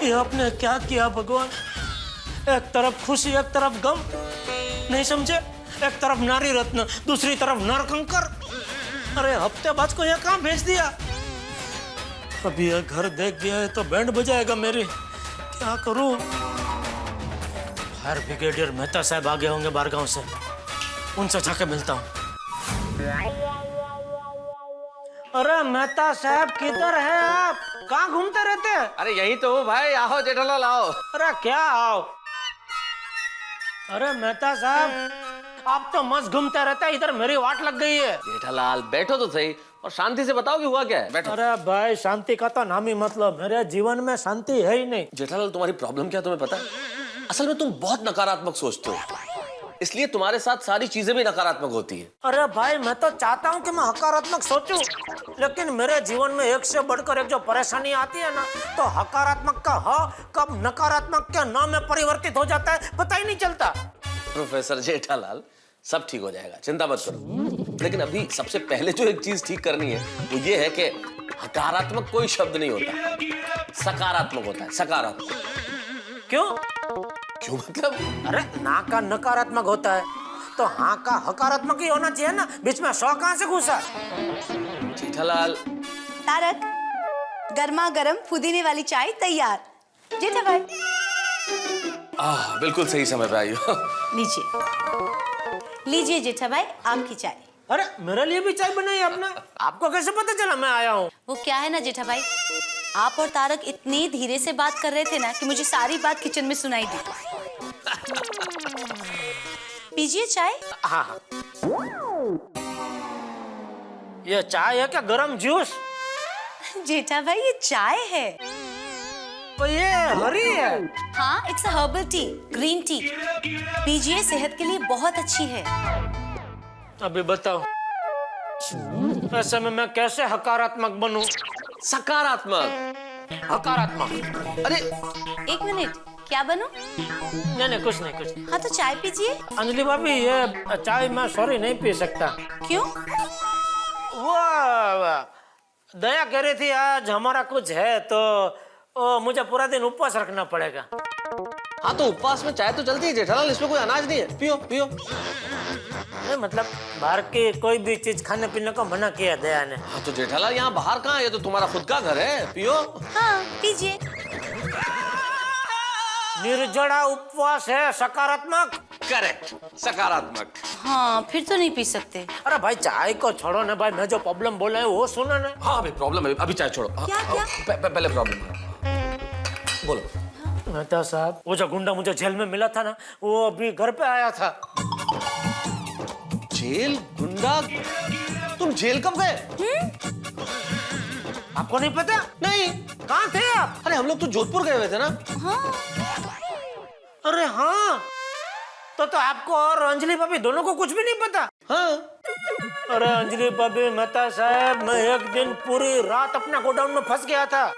ये आपने क्या किया भगवान? एक तरफ खुशी एक तरफ गम, नहीं समझे? एक तरफ नारी रत्न दूसरी तरफ नरकंकर। अरे हफ्ते बाद को ये कहाँ भेज दिया? अभी ये घर देख गया है तो बैंड बजाएगा मेरी। क्या करूं? फायर ब्रिगेडियर मेहता साहब आ गए होंगे बारगांव से, उनसे जाके मिलता हूँ। अरे मेहता साहब किधर है आप? कहाँ घूमते रहते हैं? अरे यही तो हूँ भाई, आओ जेठालाल आओ। अरे क्या आओ? अरे मेहता साहब आप तो मस्त घूमते रहते हैं, इधर मेरी वाट लग गई है। जेठालाल बैठो तो सही और शांति से बताओ कि हुआ क्या है। बैठो। अरे भाई शांति का तो नाम ही मतलब, मेरे जीवन में शांति है ही नहीं। जेठालाल तुम्हारी प्रॉब्लम क्या तुम्हें पता है? असल में तुम बहुत नकारात्मक सोचते हो, इसलिए तुम्हारे साथ सारी चीजें भी नकारात्मक होती है। अरे भाई मैं तो चाहता हूँ कि मैं हकारात्मक सोचूं, लेकिन मेरे जीवन में एक से बढ़कर एक जो परेशानी आती है ना, तो हकारात्मक का ह कब नकारात्मक के न में परिवर्तित हो जाता है पता ही नहीं चलता। प्रोफेसर जेठालाल, सब ठीक हो जाएगा, चिंता मत करो। लेकिन अभी सबसे पहले जो एक चीज ठीक करनी है वो ये है कि हकारात्मक कोई शब्द नहीं होता, सकारात्मक होता है, सकारात्मक। क्यों? क्यों मतलब? अरे ना का नकारात्मक होता है तो हाँ का हकारात्मक ही होना चाहिए ना, बीच में सौ कहां से घुसा? जेठालाल, तारक, गर्मा गर्म पुदीने वाली चाय तैयार। जेठा भाई बिल्कुल सही समय पे आई हो। लीजिए लीजिए जेठा भाई, आपकी चाय। अरे मेरे लिए भी चाय बनाई आपने? आपको कैसे पता चला मैं आया हूँ? वो क्या है ना जेठा भाई, आप और तारक इतनी धीरे से बात कर रहे थे ना कि मुझे सारी बात किचन में सुनाई दी। पीजिए चाय। हाँ हाँ। ये चाय है क्या गरम जूस? जेठा भाई ये चाय है। तो ये हरी है? हाँ, it's a herbal tea, green tea. पीजिए, सेहत के लिए बहुत अच्छी है। अभी बताओ ऐसे में मैं कैसे हकारात्मक बनूं? सकारात्मक। हकारात्मक? अरे एक मिनट, क्या बनूं? नहीं कुछ नहीं। हाँ तो चाय पीजिए। अंजलि भाभी ये चाय मैं सॉरी नहीं पी सकता। क्यों? वो दया कह रही थी आज हमारा कुछ है तो मुझे पूरा दिन उपवास रखना पड़ेगा। हाँ तो उपवास में चाय तो चलती है जेठालाल, इसमें कोई अनाज नहीं है, पियो पियो। नहीं मतलब बाहर की कोई भी चीज खाने पीने को मना किया दया ने। हाँ तो जेठालाल यहाँ बाहर कहाँ है, ये तो तुम्हारा खुद का घर है, पियो। हाँ पीजिए। निर्जला उपवास है, सकारात्मक। करेक्ट, सकारात्मक। हाँ फिर तो नहीं पी सकते। अरे भाई चाय को छोड़ो ना भाई, मैं जो प्रॉब्लम बोला है वो सुनो ना। हाँ अभी प्रॉब्लम है, अभी चाय छोड़ो। क्या? पहले प्रॉब्लम है, बोलो। मेहता साहब, वो जो गुंडा मुझे जेल में मिला था ना, वो अभी घर पे आया था। जेल गुंडा? तुम जेल कब गए? आपको नहीं पता? नहीं। कहाँ थे आप? अरे हम लोग तो जोधपुर गए हुए थे ना। हाँ। अरे हाँ, तो आपको और अंजलि भाभी दोनों को कुछ भी नहीं पता? हाँ। अरे अंजलि भाभी, मेहता साहब, मैं एक दिन पूरी रात अपना गोडाउन में फंस गया था।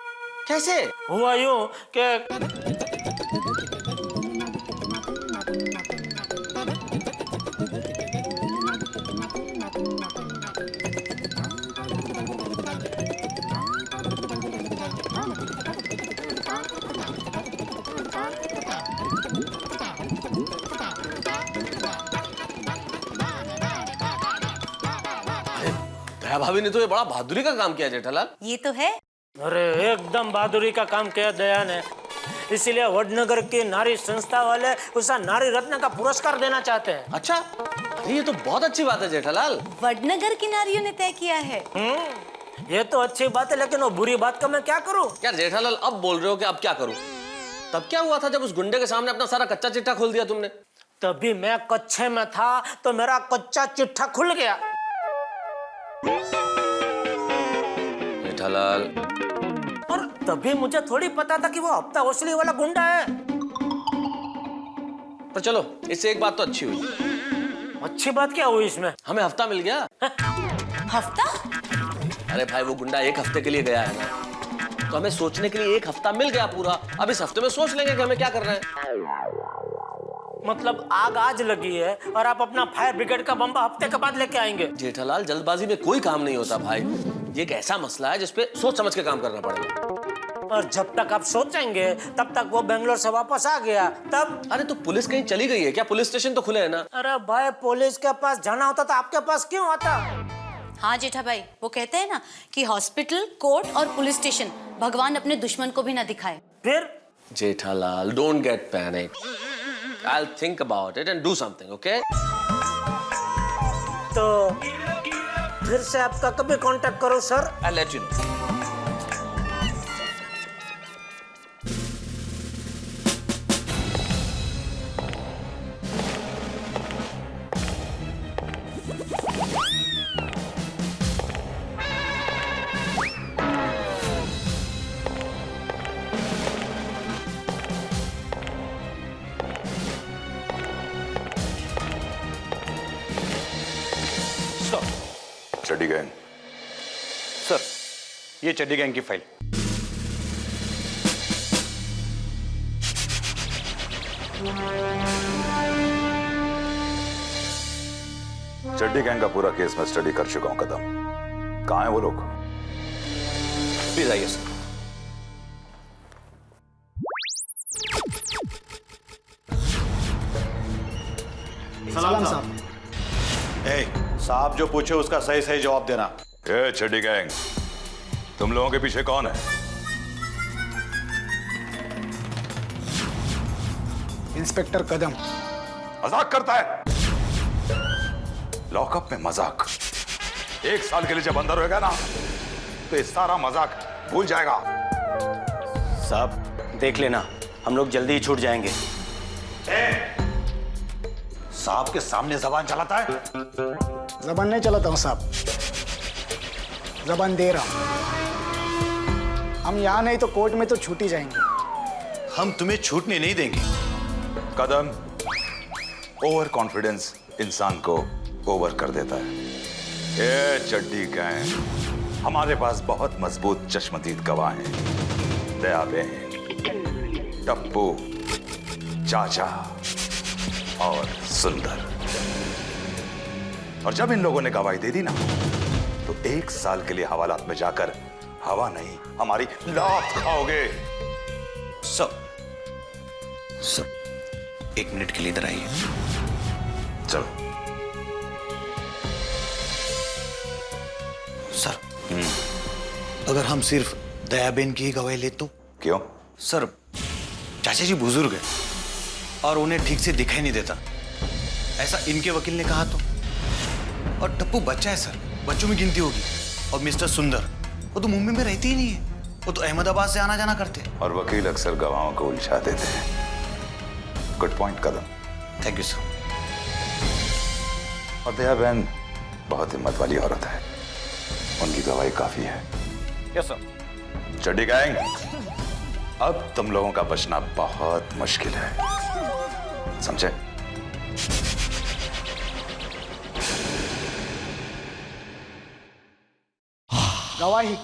कैसे? हुआ यूं कि दया भाभी ने तो ये बड़ा बहादुरी का काम किया जेठालाल। ये तो है। अरे एकदम बहादुरी का काम किया दया ने, इसीलिए वडनगर की नारी संस्था वाले उसे नारी रत्न का पुरस्कार देना चाहते हैं। अच्छा, ये तो बहुत अच्छी बात है जेठालाल। वडनगर की नारियों ने तय किया है। ये तो अच्छी बात है, लेकिन वो बुरी बात का मैं क्या करूं? यार जेठालाल, अब बोल रहे हो कि अब क्या करूं? तब क्या हुआ था जब उस गुंडे के सामने अपना सारा कच्चा चिट्ठा खोल दिया तुमने? तभी मैं कच्चे में था तो मेरा कच्चा चिट्ठा खुल गया। जेठालाल, और तभी मुझे थोड़ी पता था कि वो हफ्ता वसूली वाला गुंडा है। पर चलो, इससे एक बात तो अच्छी हुई। अच्छी बात क्या हुई इसमें? हमें हफ्ता मिल गया। हफ्ता? अरे भाई, वो गुंडा एक हफ्ते के लिए गया है ना, तो हमें सोचने के लिए एक हफ्ता मिल गया पूरा। अब इस हफ्ते में सोच लेंगे कि हमें क्या करना है। मतलब आग आज लगी है और आप अपना फायर ब्रिगेड का बम्बा हफ्ते के बाद लेके आएंगे? जेठालाल, जल्दबाजी में कोई काम नहीं होता भाई। ये एक ऐसा मसला है जिसपे सोच समझ के काम करना पड़ेगा। और जब तक आप सोचेंगे तब तक वो बेंगलोर से वापस आ गया, तब? अरे तो पुलिस कहीं चली गई है क्या? पुलिस स्टेशन तो खुले हैं ना। अरे भाई, पुलिस के पास जाना होता तो आपके पास क्यों आता? हाँ जेठा भाई, वो कहते हैं ना कि हॉस्पिटल, कोर्ट और पुलिस स्टेशन भगवान अपने दुश्मन को भी ना दिखाए। फिर? Jethalal, don't get panic. I'll think about it and do something, okay? तो फिर से आपका कभी कांटेक्ट करो sir? I'll let you know. चड्डी गैंग सर, ये चड्डी गैंग की फाइल। चड्डी गैंग का पूरा केस मैं स्टडी कर चुका हूं कदम। कहां है वो लोग? प्लीज आइए सर। सलाम साहब। साहब जो पूछे उसका सही सही जवाब देना। ए चड्डी गैंग, तुम लोगों के पीछे कौन है? इंस्पेक्टर कदम। मजाक करता है? लॉकअप में मजाक? 1 साल के लिए जब अंदर होगा ना तो ये सारा मजाक भूल जाएगा। साहब देख लेना, हम लोग जल्दी ही छूट जाएंगे। साहब के सामने जबान चलाता है? जबान नहीं चलाता हूं साहब, जबान दे रहा हूं। हम यहां नहीं तो कोर्ट में तो छूट ही जाएंगे। हम तुम्हें छूटने नहीं देंगे। कदम, ओवर कॉन्फिडेंस इंसान को ओवर कर देता है। ए चड्डी गैंग, हमारे पास बहुत मजबूत चश्मदीद गवाह हैं। दयाबेन, टप्पू, चाचा और सुंदर। और जब इन लोगों ने गवाही दे दी ना तो 1 साल के लिए हवालात में जाकर हवा नहीं हमारी लात खाओगे। सब 1 मिनट के लिए इधर आइए। चलो सर, अगर हम सिर्फ दयाबेन की ही गवाही ले तो? क्यों? सर, चाचा जी बुजुर्ग है और उन्हें ठीक से दिखाई नहीं देता, ऐसा इनके वकील ने कहा तो। और टप्पू बच्चा है सर, बच्चों में गिनती होगी। और मिस्टर सुंदर, वो तो मुंबई में रहते ही नहीं है, वो तो अहमदाबाद से आना जाना करते हैं। और वकील अक्सर गवाहों को उलझा देते हैं। Good point Kadam. Thank you sir. और दया बहन बहुत हिम्मत वाली औरत है, उनकी गवाही काफी है। Yes sir. चड्डी गैंग, अब तुम लोगों का बचना बहुत मुश्किल है, समझे? गवाही,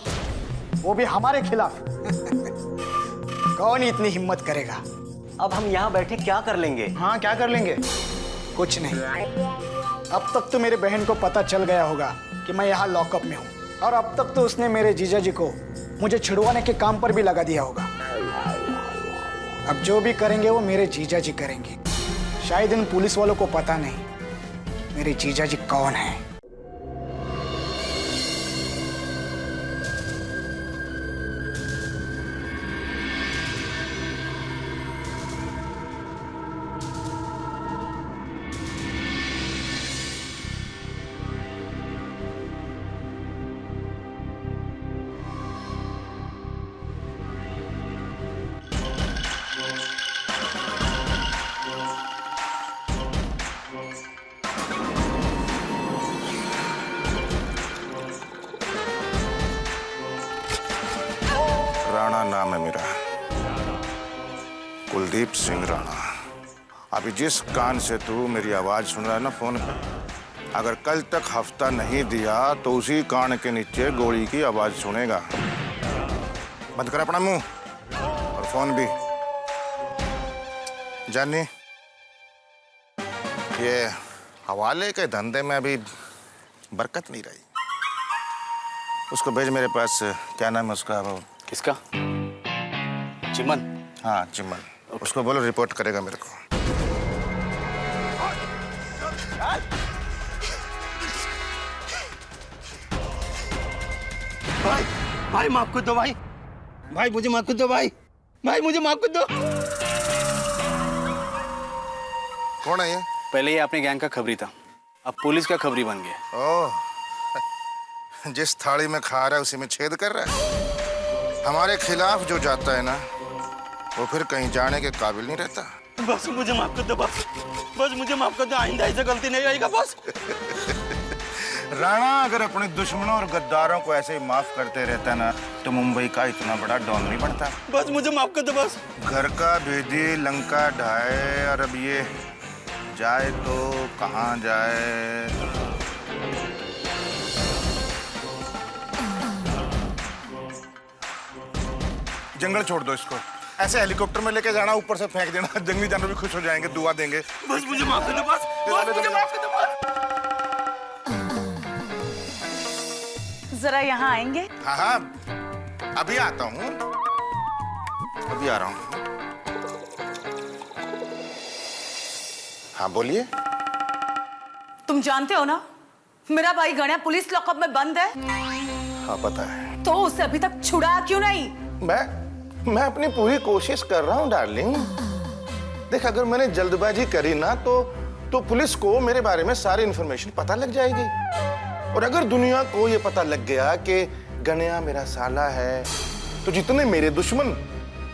वो भी हमारे खिलाफ। कौन इतनी हिम्मत करेगा? अब हम यहाँ बैठे क्या कर लेंगे? हाँ, क्या कर लेंगे? कुछ नहीं। अब तक तो मेरे बहन को पता चल गया होगा कि मैं यहाँ लॉकअप में हूँ, और अब तक तो उसने मेरे जीजा जी को मुझे छिड़वाने के काम पर भी लगा दिया होगा। अब जो भी करेंगे वो मेरे जीजा जी करेंगे। शायद इन पुलिस वालों को पता नहीं मेरे जीजा जी कौन है। राणा नाम है मेरा, कुलदीप सिंह राणा। अभी जिस कान से तू मेरी आवाज सुन रहा है ना फोन पे, अगर कल तक हफ्ता नहीं दिया तो उसी कान के नीचे गोली की आवाज सुनेगा। बंद कर अपना मुंह और फोन भी। जानी, ये हवाले के धंधे में अभी बरकत नहीं रही। उसको भेज मेरे पास। क्या नाम है उसका? वो किसका? चिमन। हाँ, चिमन। उसको बोलो रिपोर्ट करेगा मेरे को। भाई, भाई माफ कर दो भाई, भाई मुझे माफ कर दो भाई, भाई मुझे माफ कर दो। कौन है ये? पहले ये अपने गैंग का खबरी था, अब पुलिस का खबरी बन गया। ओह, जिस थाली में खा रहा है उसी में छेद कर रहा है। हमारे खिलाफ जो जाता है ना, वो फिर कहीं जाने के काबिल नहीं रहता। बस मुझे माफ कर दो बस, बस मुझे माफ कर दो, आइंदा ऐसा गलती नहीं आएगा बस। राणा अगर अपने दुश्मनों और गद्दारों को ऐसे ही माफ करते रहता ना तो मुंबई का इतना बड़ा डॉन नहीं बनता। बस मुझे माफ कर दो बस। घर का भेदी लंका ढाए, और अब ये जाए तो कहाँ जाए? जंगल छोड़ दो इसको, ऐसे हेलीकॉप्टर में लेके जाना, ऊपर से फेंक देना, जंगली जानवर भी खुश हो जाएंगे, दुआ देंगे। बस मुझे माफ कर दो बस, बस मुझे माफ कर दो बस। जरा यहाँ आएंगे? हाँ हाँ, अभी आता हूँ, अभी आ रहा हूँ। हाँ बोलिए। तुम जानते हो ना, मेरा भाई गणिया पुलिस लॉकअप में बंद है। हाँ पता है। तो उसे अभी तक छुड़ाया क्यों नहीं? मैं अपनी पूरी कोशिश कर रहा हूँ डार्लिंग। देख, अगर मैंने जल्दबाजी करी ना तो पुलिस को मेरे बारे में सारी इंफॉर्मेशन पता लग जाएगी। और अगर दुनिया को ये पता लग गया कि गणिया मेरा साला है, तो जितने मेरे दुश्मन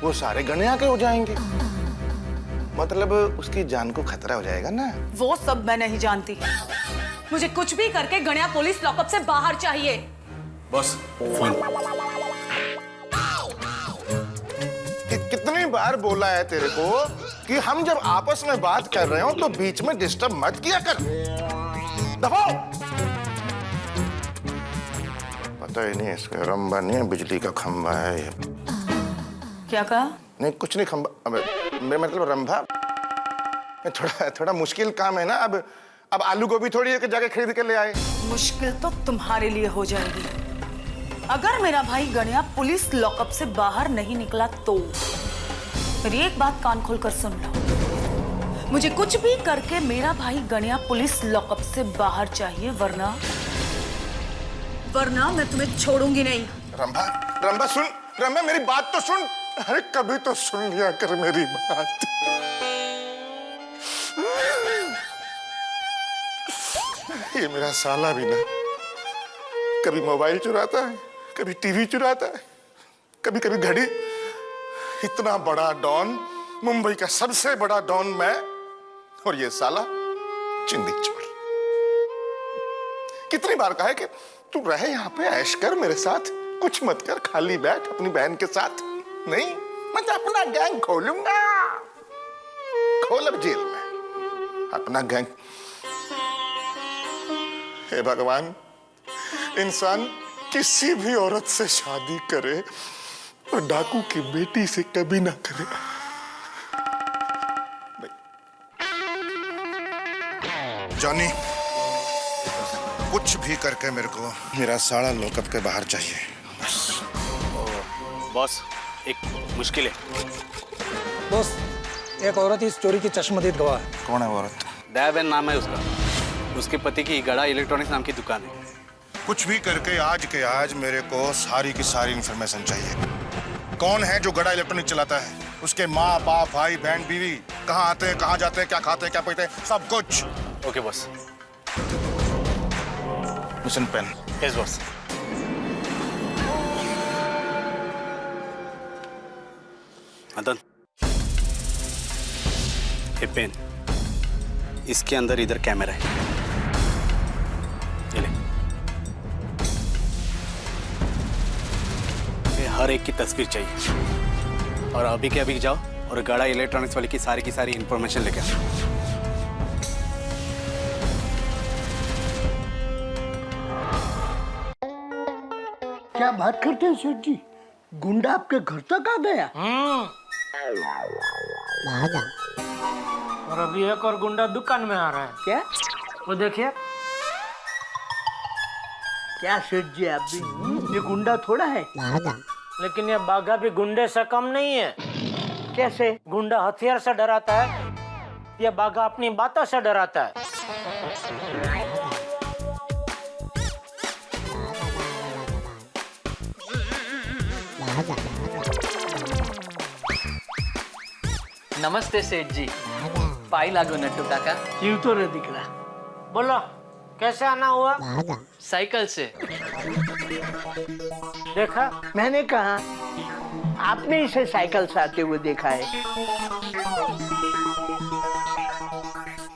वो सारे गणिया के हो जाएंगे। मतलब उसकी जान को खतरा हो जाएगा ना। वो सब मैं नहीं जानती। मुझे कुछ भी करके गणिया पुलिस लॉकअप से बाहर चाहिए। बस फोन। कितनी बार बोला है तेरे को कि हम जब आपस में बात कर रहे हो तो बीच में डिस्टर्ब मत किया कर। दबाओ। पता ही नहीं, इसका रंबा नहीं है, बिजली का खंबा है ये। क्या कहा? नहीं कुछ नहीं, खंबा। अब मेरा मतलब रंभा। थोड़ा मुश्किल काम है ना। अब आलू गोभी थोड़ी एक जगह खरीद के ले आए। मुश्किल तो तुम्हारे लिए हो जाएगी अगर मेरा भाई गणिया पुलिस लॉकअप से बाहर नहीं निकला तो। मेरी एक बात कान खोलकर सुन लो, मुझे कुछ भी करके मेरा भाई गणिया पुलिस लॉकअप से बाहर चाहिए, वरना मैं तुम्हें छोड़ूंगी नहीं। रंभा सुन, रंभा मेरी बात तो सुन। अरे कभी तो सुन लिया कर मेरी बात। ये मेरा साला भी ना कभी मोबाइल चुराता है, कभी टीवी चुराता है, कभी कभी घड़ी। इतना बड़ा डॉन, मुंबई का सबसे बड़ा डॉन मैं, और ये साला चिंदी चोर। कितनी बार कहा है कि तू रहे यहाँ पे, ऐश कर मेरे साथ, कुछ मत कर, खाली बैठ अपनी बहन के साथ। नहीं, मैं तो अपना गैंग खोलूंगा। खोल अब जेल में अपना गैंग। हे भगवान, इंसान किसी भी औरत से शादी करे और डाकू की बेटी से कभी ना करे। जॉनी, कुछ भी करके मेरे को मेरा साला लॉकअप के बाहर चाहिए बस। बॉस, एक मुश्किल है। बॉस, एक औरत इस चोरी की चश्मदीद गवाह है। कौन है वो औरत? दयाबेन नाम है उसका। उसके पति की गड़ा इलेक्ट्रॉनिक्स नाम की दुकान है। कुछ भी करके आज के आज मेरे को सारी की सारी इंफॉर्मेशन चाहिए। कौन है जो गड़ा इलेक्ट्रॉनिक चलाता है, उसके माँ बाप भाई बहन बीवी, कहाँ आते हैं, कहाँ जाते हैं, क्या खाते हैं, क्या पीते हैं, सब कुछ। Okay boss. Mission pen. Yes boss. Madan, ये पेन, इसके अंदर इधर कैमरा है। ये ले। ये हर एक की तस्वीर चाहिए और अभी के अभी जाओ और गड़ा इलेक्ट्रॉनिक्स वाले की सारी इंफॉर्मेशन लेके आओ। क्या बात करते हैं सेठ जी, गुंडा आपके घर तक आ गया? और अभी एक और गुंडा दुकान में आ रहा है। क्या? वो देखिए। क्या सेठ जी, आप भी ये गुंडा थोड़ा है। लेकिन ये बाघा भी गुंडे से कम नहीं है। कैसे? गुंडा हथियार से डराता है, ये बाघा अपनी बातों से डराता है। नमस्ते सेठ जी। पाई लागो नट्टू काका। जीव तो नहीं दिख रहा। बोलो, कैसे आना हुआ? साइकिल से। देखा? मैंने कहा आपने इसे साइकिल से आते हुए देखा है।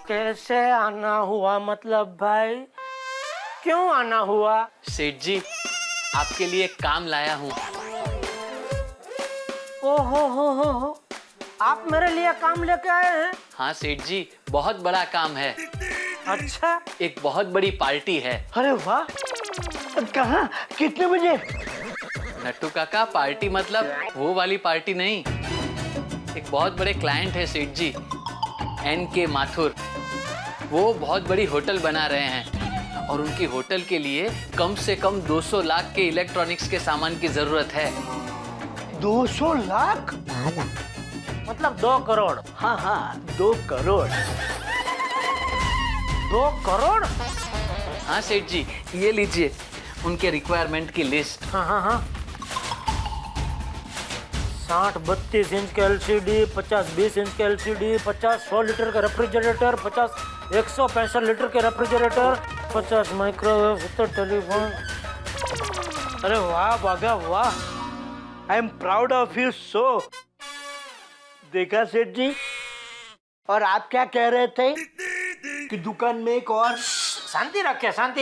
कैसे आना हुआ मतलब भाई? क्यों आना हुआ? सेठ जी, आपके लिए काम लाया हूँ। ओहो, आप मेरे लिए काम लेके आए हैं? हाँ सेठ जी, बहुत बड़ा काम है। अच्छा? एक बहुत बड़ी पार्टी है। अरे वाह, कहाँ, कितने बजे? नट्टू काका, पार्टी मतलब वो वाली पार्टी नहीं। एक बहुत बड़े क्लाइंट है सेठ जी, NK माथुर। वो बहुत बड़ी होटल बना रहे हैं और उनकी होटल के लिए कम से कम 200 लाख के इलेक्ट्रॉनिक्स के सामान की जरूरत है। 200 लाख? मतलब 2 करोड़। हाँ हाँ, 2 करोड़। 2 करोड़? हाँ सेठ जी, ये लीजिए उनके रिक्वायरमेंट की लिस्ट। हाँ हाँ हाँ। 60-32 इंच का एलसीडी, 50-20 इंच का एलसीडी, 50-100 लीटर का रेफ्रिजरेटर, 50-165 लीटर के रेफ्रिजरेटर, 50 माइक्रोवेव, 70 टेलीफोन। अरे वाह बागा वाह, I am proud of you so. देखा सेठ जी, और आप क्या कह रहे थे कि दुकान में एक और? शांति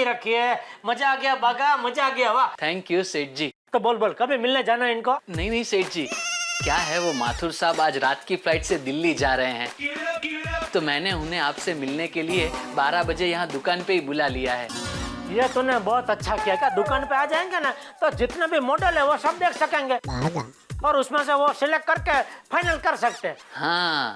रखिए। मजा आ गया बागा, मजा आ गया। वाह, थैंक यू सेठ जी। तो बोल कभी मिलने जाना है इनको? नहीं सेठ जी, क्या है वो माथुर साहब आज रात की फ्लाइट से दिल्ली जा रहे हैं, तो मैंने उन्हें आपसे मिलने के लिए 12 बजे यहाँ दुकान पे ही बुला लिया है। ये तूने बहुत अच्छा किया। क्या दुकान पे आ जाएंगे ना तो जितने भी मॉडल है वो सब देख सकेंगे और उसमें से वो सिलेक्ट करके फाइनल कर सकते हैं। हाँ